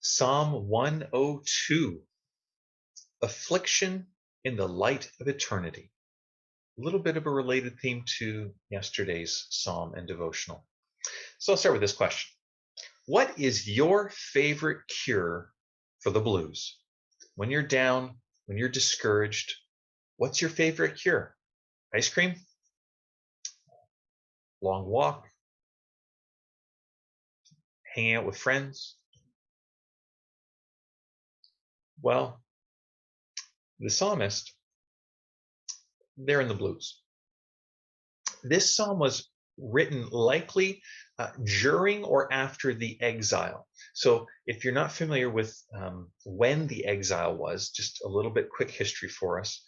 Psalm 102, Affliction in the Light of Eternity. A little bit of a related theme to yesterday's psalm and devotional. So I'll start with this question. What is your favorite cure for the blues? When you're down, when you're discouraged, what's your favorite cure? Ice cream? Long walk? Hanging out with friends? Well, the psalmist, they're in the blues. This psalm was written likely during or after the exile. So if you're not familiar with when the exile was, just a little bit quick history for us.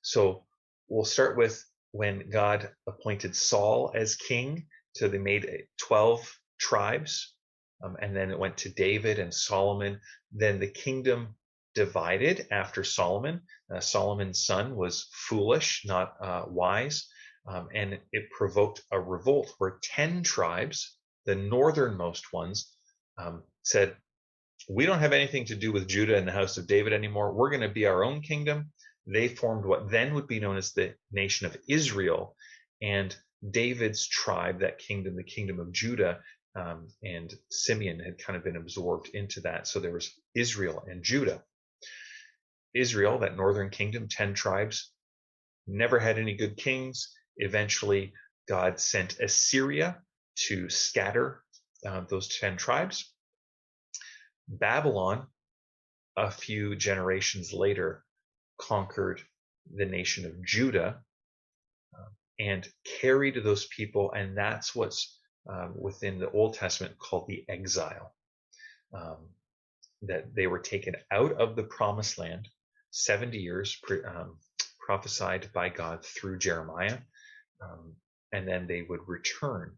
So we'll start with when God appointed Saul as king. So they made 12 tribes, and then it went to David and Solomon. Then the kingdom divided after Solomon. Solomon's son was foolish, not wise. And it provoked a revolt where 10 tribes, the northernmost ones, said, we don't have anything to do with Judah and the house of David anymore. We're going to be our own kingdom. They formed what then would be known as the nation of Israel. And David's tribe, that kingdom, the kingdom of Judah, and Simeon had kind of been absorbed into that. So there was Israel and Judah. Israel, that northern kingdom, 10 tribes, never had any good kings. Eventually, God sent Assyria to scatter those 10 tribes. Babylon, a few generations later, conquered the nation of Judah and carried those people, and that's what's within the Old Testament called the exile. That they were taken out of the promised land, 70 years prophesied by God through Jeremiah. And then they would return.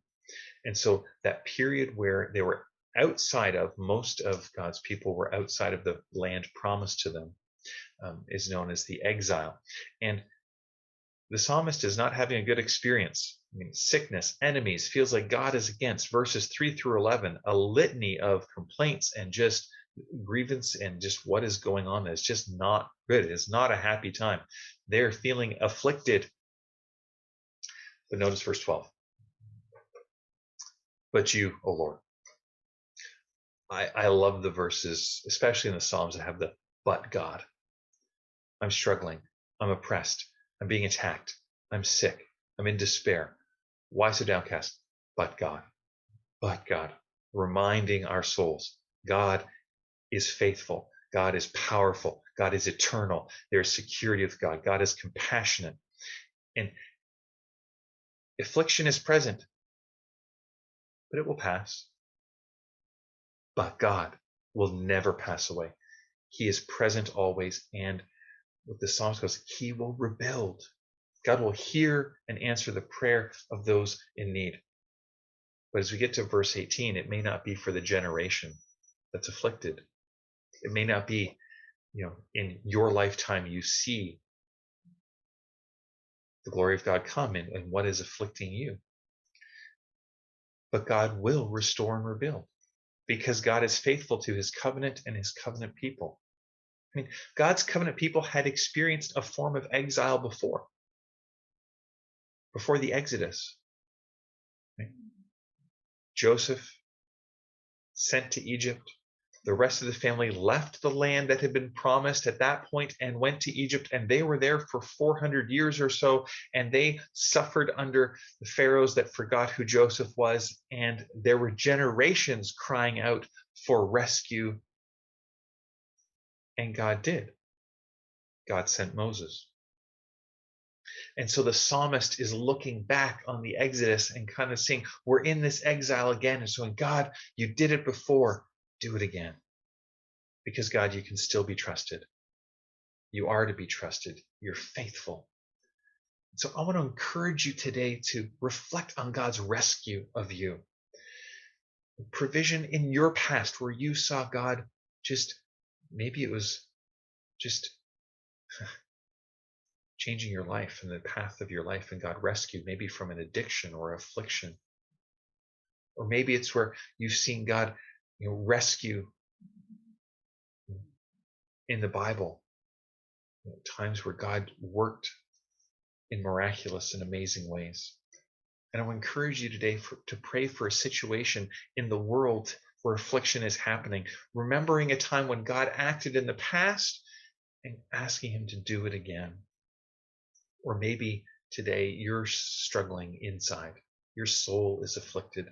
And so that period where they were outside of, most of God's people were outside of the land promised to them, is known as the exile. And the psalmist is not having a good experience. I mean, sickness, enemies, feels like God is against. Verses 3 through 11, a litany of complaints and just grievance and just what is going on. It's just not good. It's not a happy time. They're feeling afflicted. But notice verse 12. But you, O Lord. I love the verses, especially in the Psalms that have the but God. I'm struggling. I'm oppressed. I'm being attacked. I'm sick. I'm in despair. Why so downcast? But God. But God. Reminding our souls, God is faithful. God is powerful. God is eternal. There's security with God. God is compassionate. And affliction is present, but it will pass. But God will never pass away. He is present always. And what the psalmist goes, he will rebuild. God will hear and answer the prayer of those in need. But as we get to verse 18, it may not be for the generation that's afflicted. It may not be, in your lifetime you see the glory of God come and what is afflicting you. But God will restore and rebuild because God is faithful to his covenant and his covenant people. I mean, God's covenant people had experienced a form of exile before the Exodus. Right? Joseph sent to Egypt. The rest of the family left the land that had been promised at that point and went to Egypt, and they were there for 400 years or so, and they suffered under the pharaohs that forgot who Joseph was, and there were generations crying out for rescue, and God did. God sent Moses. And so the psalmist is looking back on the Exodus and kind of saying, we're in this exile again. And so, God, you did it before, do it again. Because, God, you can still be trusted. You are to be trusted. You're faithful. So I want to encourage you today to reflect on God's rescue of you. Provision in your past where you saw God maybe it was just changing your life and the path of your life, and God rescued maybe from an addiction or affliction. Or maybe it's where you've seen God rescue in the Bible, times where God worked in miraculous and amazing ways. And I will encourage you today to pray for a situation in the world where affliction is happening, remembering a time when God acted in the past and asking him to do it again. Or maybe today you're struggling inside. Your soul is afflicted.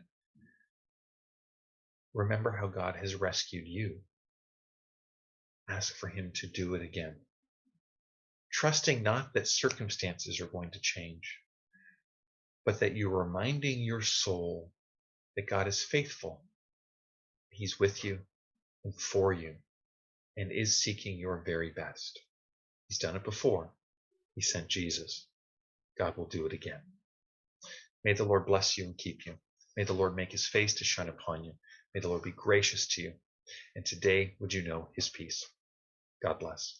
Remember how God has rescued you. Ask for him to do it again. Trusting not that circumstances are going to change, but that you're reminding your soul that God is faithful. He's with you and for you and is seeking your very best. He's done it before. He sent Jesus. God will do it again. May the Lord bless you and keep you. May the Lord make his face to shine upon you. May the Lord be gracious to you. And today, would you know his peace? God bless.